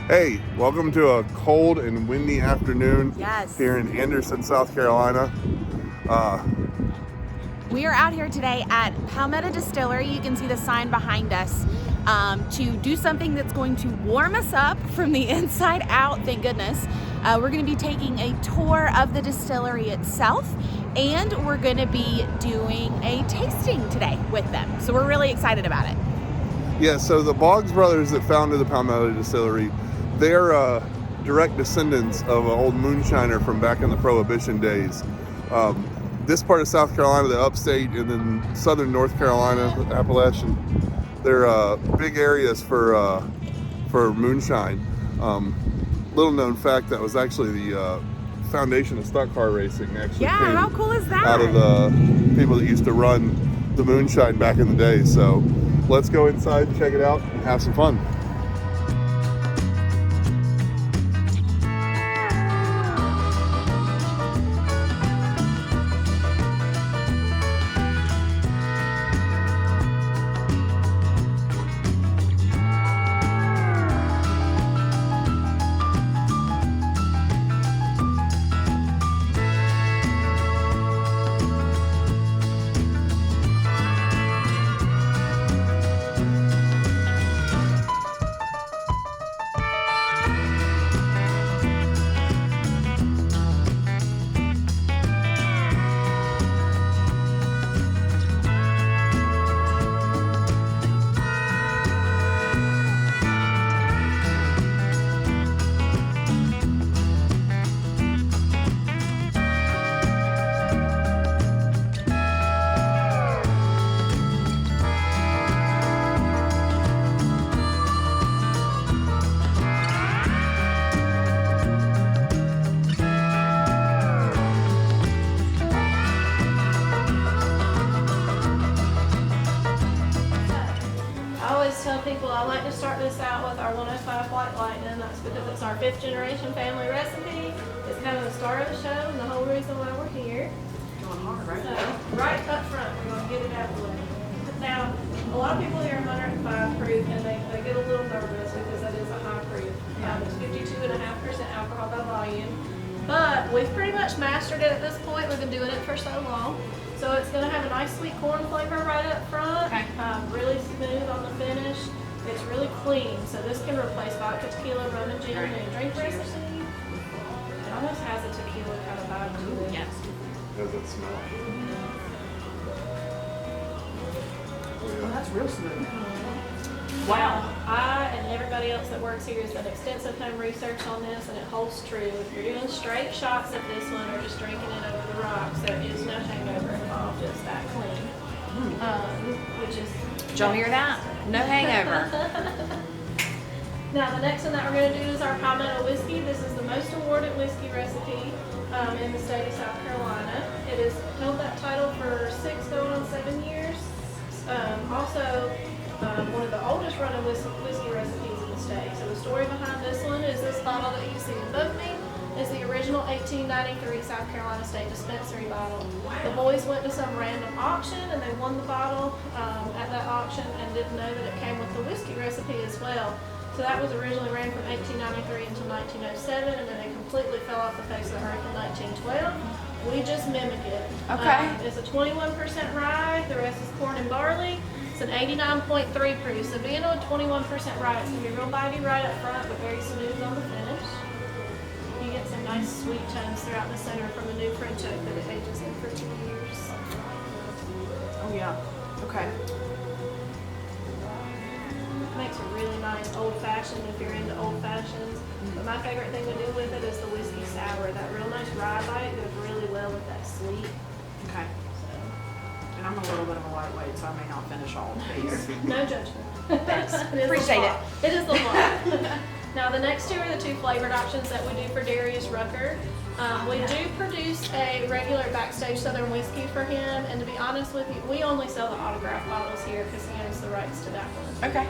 Hey, welcome to a cold and windy afternoon Yes. here in Anderson, South Carolina. We are out here today at Palmetto Distillery. You can see the sign behind us to do something that's going to warm us up from the inside out, thank goodness. We're going to be taking a tour of the distillery itself, and we're going to be doing a tasting today with them. So we're really excited about it. Yeah, so the Boggs brothers that founded the Palmetto Distillery, they're direct descendants of an old moonshiner from back in the Prohibition days. This part of South Carolina, the upstate, and then southern North Carolina, Appalachian, they're big areas for moonshine. Little known fact, that was actually the foundation of stock car racing. Actually, Yeah, came how cool is that? out of the people that used to run the moonshine back in the day. So let's go inside, check it out, and have some fun. Tell people I like to start this out with our 105 White Lightning. That's because it's our 5th generation family recipe. It's kind of the star of the show and the whole reason why we're here. Going hard, right? So, right up front, we're going to get it out of the way. Now, a lot of people hear 105 proof and they get a little nervous because that is a high proof. It's 52.5% alcohol by volume. But we've pretty much mastered it at this point. We've been doing it for so long. So it's going to have a nice sweet corn flavor right up front, Okay. Really smooth on the finish. It's really clean, so this can replace vodka, tequila, rum, and gin in a drink recipe. It almost has a tequila kind of vibe to it. Yes. How does it smell? Oh, that's real smooth. Wow. I and everybody else that works here has done extensive home research on this, and it holds true. If you're doing straight shots of this one or just drinking it over the rocks, there is no hangover involved. It's that clean. Which is... Did y'all hear that? No hangover. Now, the next one that we're going to do is our Palmetto Whiskey. This is the most awarded whiskey recipe in the state of South Carolina. It has held that title for 6 going on 7 years. Also, one of the oldest running whiskey recipes in the state. So the story behind this one is this bottle that you see above me is the original 1893 South Carolina State Dispensary bottle. The boys went to some random auction and they won the bottle at that auction and didn't know that it came with the whiskey recipe as well. So that was originally ran from 1893 until 1907, and then it completely fell off the face of the earth in 1912. We just mimic it. Okay. It's a 21% rye, the rest is corn and barley. It's an 89.3 proof, so being a 21% rye, it's going to be real bitey right up front, but very smooth on the finish. You get some nice sweet tones throughout the center from the new French oak that it ages in for 2 years. Oh yeah. Okay. Makes a really nice old-fashioned if you're into old-fashions. But my favorite thing to do with it is the whiskey sour. That real nice rye bite goes really well with that sweet. Okay. And I'm a little bit of a lightweight, so I may not finish all of these. No judgment. Thanks. It is Appreciate a lot. It is a lot. Now the next two are the 2 flavored options that we do for Darius Rucker. We do produce a regular backstage Southern whiskey for him, and to be honest with you, we only sell the autograph bottles here because he owns the rights to that one. Okay.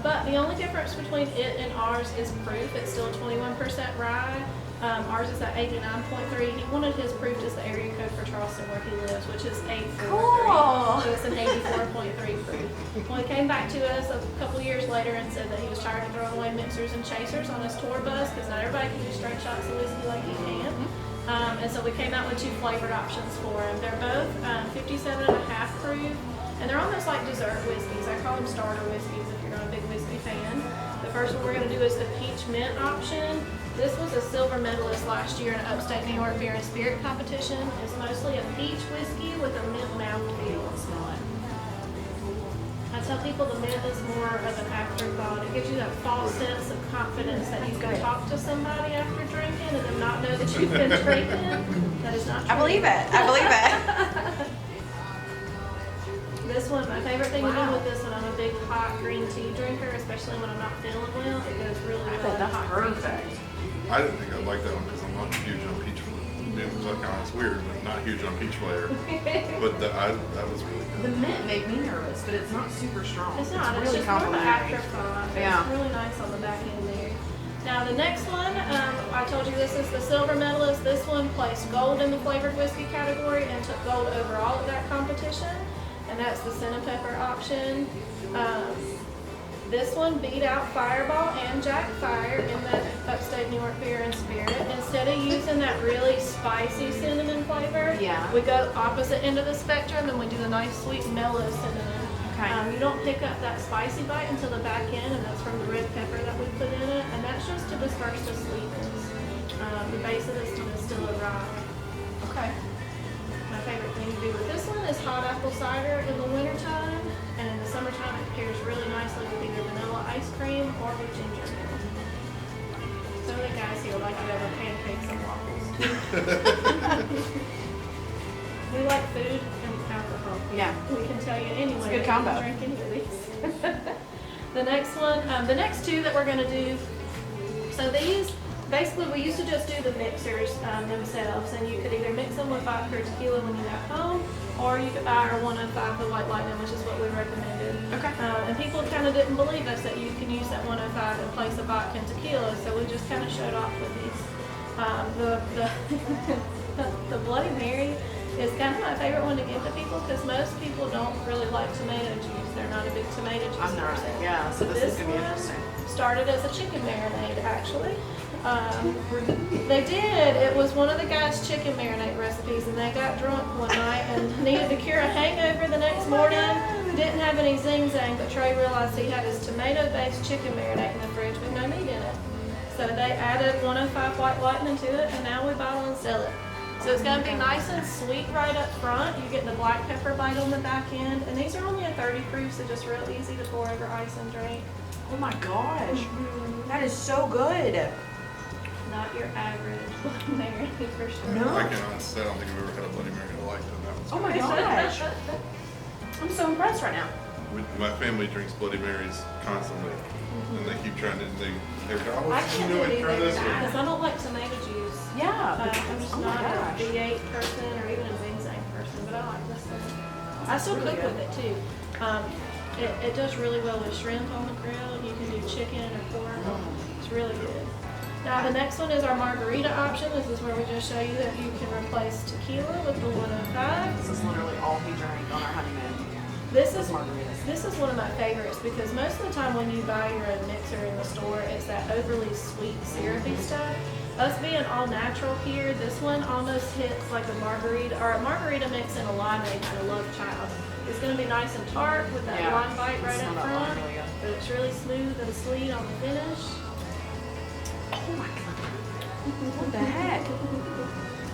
But the only difference between it and ours is proof. It's still 21% rye. Ours is at 89.3. He wanted his proof as the area code for Charleston where he lives, which is 843. Cool. So it's an 84.3 proof. Well, he came back to us a couple years later and said that he was tired of throwing away mixers and chasers on his tour bus because not everybody can do straight shots of whiskey like he can. And so we came out with 2 flavored options for him. They're both 57.5 proof, and they're almost like dessert whiskeys. I call them starter whiskeys if you're not a big whiskey fan. The first one we're going to do is the peach mint option. This was a silver medalist last year in an upstate New York beer and spirit competition. It's mostly a peach whiskey with a mint mouthfeel. Smell it. I tell people the mint is more of an afterthought. It gives you that false sense of confidence that you can talk to somebody after drinking and then not know that you've been drinking. That is not true. I believe it. I believe it. This one, my favorite thing to do with this one, I'm a big hot green tea drinker, especially when I'm not feeling well. It goes really well. That's perfect. I didn't think I'd like that one because I'm not huge on peach flavor. It's weird, but not huge on peach flavor. But that was really The good. mint made me nervous, but it's not super strong. It's not. It's really just more of an complimentary. afterthought. Yeah. It's really nice on the back end there. Now the next one, I told you this is the silver medalist. This one placed gold in the flavored whiskey category and took gold overall at that competition. And that's the cinnamon pepper option. This one beat out Fireball and Jack Fire in that upstate New York beer and spirit. Instead of using that really spicy cinnamon flavor, we go opposite end of the spectrum and we do the nice sweet mellow cinnamon. Okay. You don't pick up that spicy bite until the back end, and that's from the red pepper that we put in it, and that's just to disperse the sweetness. The base of this one is still a rye. Okay. My favorite thing to do with this one is hot apple cider in the wintertime, and in the summertime it pairs really nicely with either vanilla ice cream or with ginger ale. Some of the guys here like it over pancakes and waffles. We like food and alcohol. Yeah. We can tell you anyway. It's a good that you combo. can drink any of these. The next one, the next 2 that we're going to do, so these, basically we used to just do the mixers themselves, and you could either mix them with vodka or tequila when you got home, or you could buy our 105, the White Lightning, which is what we recommended. Okay. And people kind of didn't believe us that you can use that 105 in place of vodka and tequila, so we just kind of showed off with these. The Bloody Mary is kind of my favorite one to give to people because most people don't really like tomato juice. They're not a big tomato juice I'm not. person. Yeah, so this is going to be one interesting. started as a chicken marinade, actually. They did. It was one of the guys' chicken marinade recipes, and they got drunk one night and needed to cure a hangover the next morning. Didn't have any zing-zang, but Trey realized he had his tomato-based chicken marinade in the fridge with no meat in it. So they added 105 White Lightning to it, and now we bottle and sell it. So it's going to be nice and sweet right up front. You get the black pepper bite on the back end, and these are only a 30 proof, so just real easy to pour over ice and drink. Oh my gosh. That is so good. Not your average Bloody Mary for sure. No. I can honestly say I don't think I've ever had a Bloody Mary I liked it. That was Oh my gosh. I'm so impressed right now. My family drinks Bloody Marys constantly, and they keep trying to. They're oh, I you can't know, do try either this because one. I don't like tomato juice. Yeah. I'm just Oh my not a gosh. V8 person or even a zing-zang person, but I like this one. I still really cook good. with it too. It does really well with shrimp on the grill. You can do chicken or pork. It's really good. Now the next one is our Margarita option. This is where we just show you that you can replace tequila with the 105. This is literally all he drank on our honeymoon. This is Margaritas. This is one of my favorites because most of the time when you buy your own mixer in the store, it's that overly sweet, syrupy stuff. Us being all natural here, this one almost hits like a margarita or a margarita mix in a limeade for a love child. It's going to be nice and tart with that Yeah. lime bite right Smell up that lime front, really good. but it's really smooth and sweet on the finish. Oh my god. What the heck?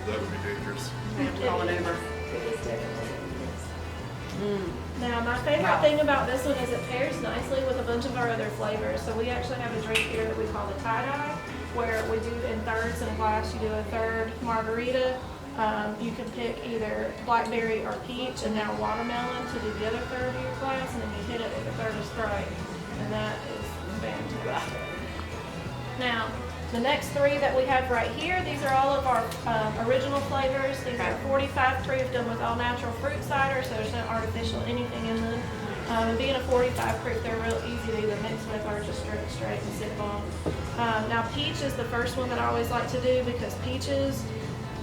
That would be dangerous. I have to call an Uber. Now, my favorite thing about this one is it pairs nicely with a bunch of our other flavors. So we actually have a drink here that we call the tie-dye, where we do in thirds in a glass. You do a third margarita. You can pick either blackberry or peach, and now watermelon to do the other third of your glass, and then you hit it with a third of Sprite, and that is fantastic. Now, the next 3 that we have right here, these are all of our original flavors. These are 45 proof, done with all natural fruit cider, so there's no artificial anything in them. And being a 45 proof, they're real easy to either mix with or just drink straight and sip on. Now peach is the first one that I always like to do because peaches,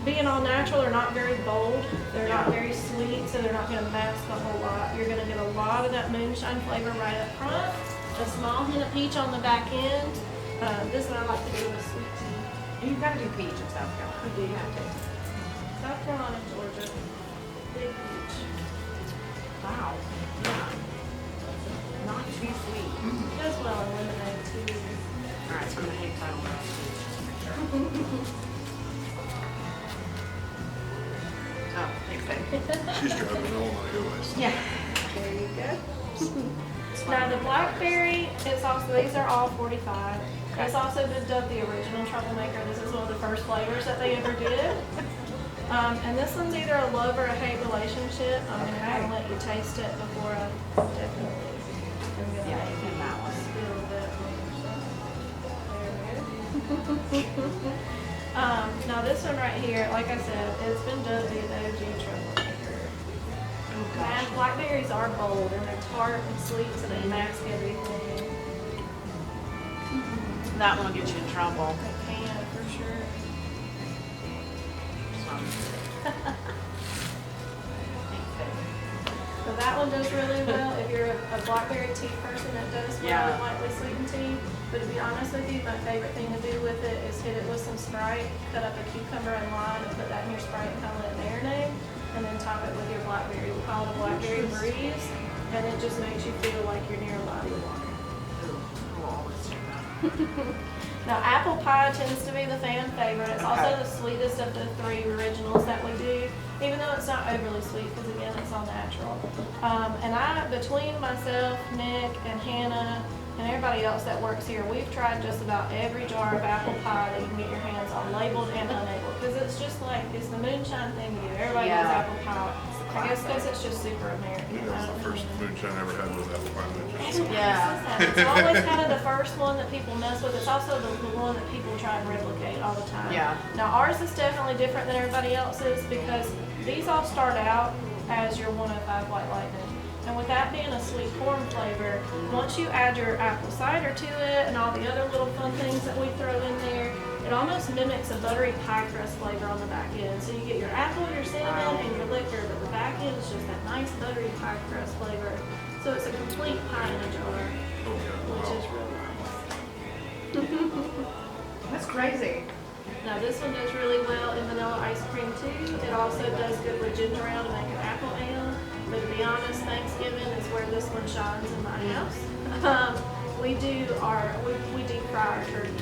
being all natural, are not very bold. They're not very sweet, so they're not going to mask a whole lot. You're going to get a lot of that moonshine flavor right up front, a small hint of peach on the back end. This one I like to do with sweet tea. You've got to do peach in South Carolina. I do have to. South Carolina, Georgia, big peach. Wow. Yeah. Not too sweet. Does well in lemonade too. All right, so I'm gonna hang tight on that. Oh, thanks, babe. She's driving all my OS. Yeah. There you go. Now the blackberry, it's also, these are all 45. It's also been dubbed the original troublemaker. This is one of the first flavors that they ever did. And this one's either a love or a hate relationship. I'm going to have to let you taste it before I definitely am going to Yeah, make you can that one. spill that. Now this one right here, like I said, it's been dubbed the OG troublemaker. And blackberries are bold and they're tart and sweet, so they mask everything. That one will get you in trouble. They can for sure. So that one does really well if you're a blackberry tea person. It does well Yeah. in lightly sweetened tea. But to be honest with you, my favorite thing to do with it is hit it with some Sprite, cut up a cucumber and lime, and put that in your Sprite and kind of let it marinate, and then top it with your blackberry. We call it a blackberry breeze, and it just makes you feel like you're near a body of water. I will always do that. Now, apple pie tends to be the fan favorite. It's also the sweetest of the 3 originals that we do, even though it's not overly sweet because, again, it's all natural. And between myself, Nick, and Hannah, and everybody else that works here, we've tried just about every jar of apple pie that you can get your hands on, labeled and unlabeled, because it's just like, it's the moonshine thing to do. Everybody loves apple pie. I guess because it's just super I American. think that was the first moonshine I ever had was apple pie moonshine. Yeah. It's always kind of the first one that people mess with. It's also the one that people try and replicate all the time. Yeah. Now ours is definitely different than everybody else's because these all start out as your 105 White Lightning. And with that being a sweet corn flavor, once you add your apple cider to it and all the other little fun things that we throw in there, it almost mimics a buttery pie crust flavor on the back end. So you get your apple, your cinnamon, and your liquor, but the back end is just that nice buttery pie crust flavor. So it's a complete pie in a jar, Oh, yeah. which Wow. is real nice. That's crazy. Now this one does really well in vanilla ice cream too. It also does good with ginger ale to make an apple ale. But to be honest, Thanksgiving is where this one shines in my house. We deep fry our turkeys.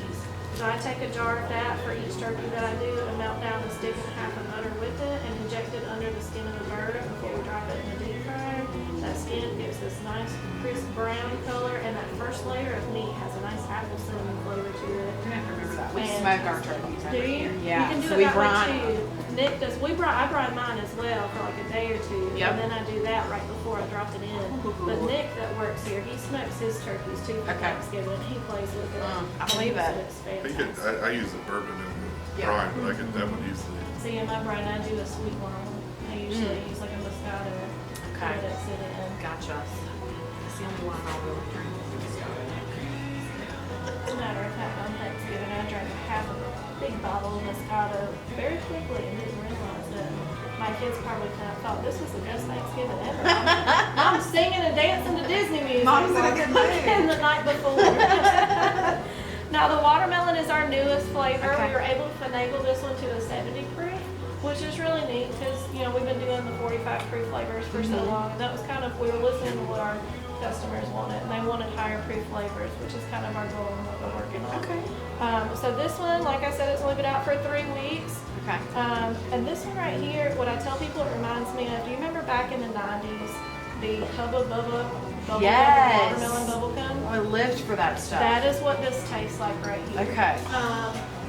So I take a jar of that for each turkey that I do and melt down a stick and a half of butter with it and inject it under the skin of the bird before we drop it in the deep fryer. That skin gives this nice crisp brown color, and that first layer of meat has a nice apple cinnamon flavor to it. I have to remember that. We And- smoke our turkeys Do every you? year. You Yeah. can do So it we that way brine. too. Nick does. I brine mine as well for like a day or two, Yep. and then I do that right before I drop it in. But Nick that works here, he smokes his turkeys too for Okay. Thanksgiving. He plays with it. I believe And it. It's I think fantastic. I use the bourbon in the Yeah. brine, but I could that would easily. See, in my brine, I do a sweet one. I usually use like a Moscato. Okay. Let it sit in. Gotcha. It's the only one I'll really drink. As a matter of fact, on Thanksgiving, I drank half a big bottle of Moscato very quickly and didn't realize that my kids probably kind of thought this was the best Thanksgiving ever. I'm singing and dancing to Disney music. Mom's in a good mood. And the night before. Now, the watermelon is our newest flavor. Okay. We were able to finagle this one to a 70 proof, which is really neat because, you know, we've been doing the 45 proof flavors for so long. And that was kind of, we were listening to what our customers wanted, and they wanted higher proof flavors, which is kind of our goal and what we're working on. Okay. So this one, like I said, it's only been out for 3 weeks. Okay. And this one right here, what I tell people it reminds me of, do you remember back in the 90s, the Hubba Bubba bubble Yes. gum, watermelon bubble gum? I lived for that stuff. That is what this tastes like right here. Okay.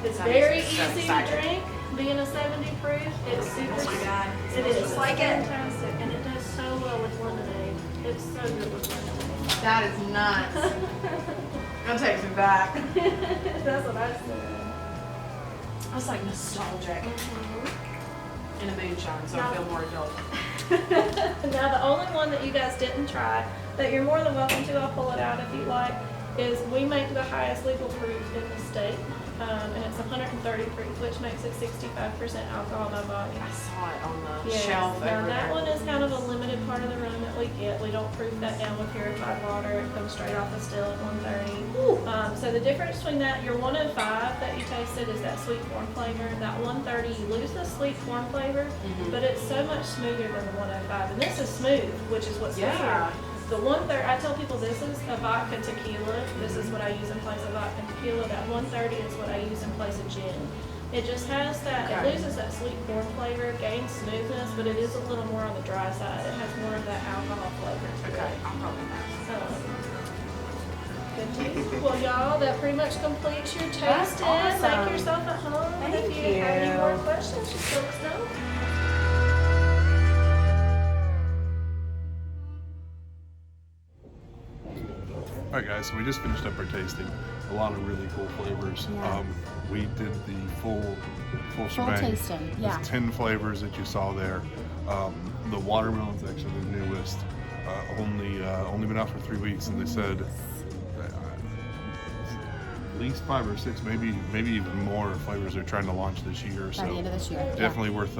It's That very makes me so easy excited. to drink, being a 70 proof. It's super. Oh my God. It is. Just like it's it. fantastic, and it does so well with lemonade. It's so good with lemonade. That is nuts. I'll take some back. That's what I said. I was like nostalgic in a moonshine, so I feel more adult. Now the only one that you guys didn't try, that you're more than welcome to, I'll pull it out if you like, is we make the highest legal proof in the state, and it's 130 proof, which makes it 65% alcohol by volume. I saw it on the Yes. shelf Now over that there. one is kind of a limited part of the run that we get. We don't proof that down with purified water. It comes straight off the still at 130. So the difference between that, your 105 that you tasted is that sweet corn flavor. That 130, you lose the sweet corn flavor, but it's so much smoother than the 105. And this is smooth, which is what's Yeah. weird. The 130, I tell people this is a vodka tequila. This is what I use in place of vodka tequila. That 130 is what I use in place of gin. It just has that, Okay. it loses that sweet corn flavor, gains smoothness, but it is a little more on the dry side. It has more of that alcohol flavor to Okay, it. I'll probably have Good taste. Well, y'all, that pretty much completes your That's tasting. awesome. Make yourself at home. Thank If you have any you. more questions, just let us know. All right, guys, so we just finished up our tasting. A lot of really cool flavors. Yeah. We did the full shebang. tasting, yeah. There's 10 flavors that you saw there. The watermelon's actually the newest. Only been out for 3 weeks, and they said at least 5 or 6, maybe even more flavors they're trying to launch this year. By the end of this year. Yeah. Definitely worth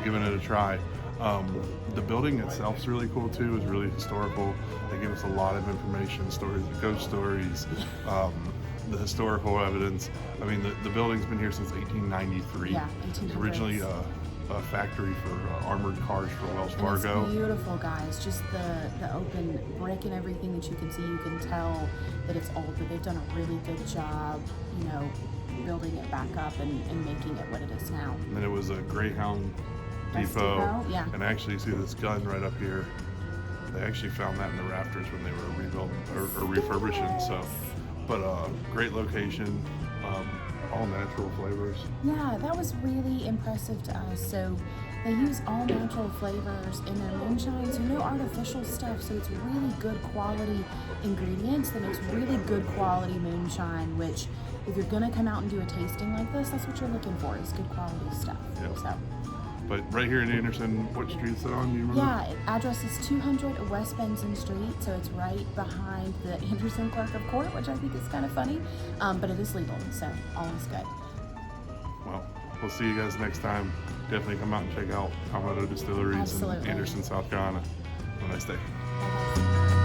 giving it a try. The building itself is really cool too. It's really historical. They give us a lot of information, stories, ghost stories, the historical evidence. I mean, the building's been here since 1893. Yeah, 1800s. Originally a factory for armored cars for Wells And Fargo. it's beautiful, guys. Just the open brick and everything that you can see, you can tell that it's old, but they've done a really good job, you know, building it back up and making it what it is now. And then it was a Greyhound Bus depot. depot, yeah. And actually, see this gun right up here. They actually found that in the rafters when they were rebuilding or refurbishing. So, but great location, all natural flavors. Yeah, that was really impressive to us. So they use all natural flavors in their moonshine, so no artificial stuff. So it's really good quality ingredients that makes really good quality moonshine, which if you're gonna come out and do a tasting like this, that's what you're looking for, is good quality stuff. Yep. So But right here in Anderson, what street's it on? Do you remember? yeah, address is 200 West Benson Street, so it's right behind the Anderson Clerk of Court, which I think is kind of funny, but it is legal, so all is good. Well, we'll see you guys next time. Definitely come out and check out Palmetto Distilleries Absolutely. in Anderson, South Carolina. Have a nice day. Bye, guys.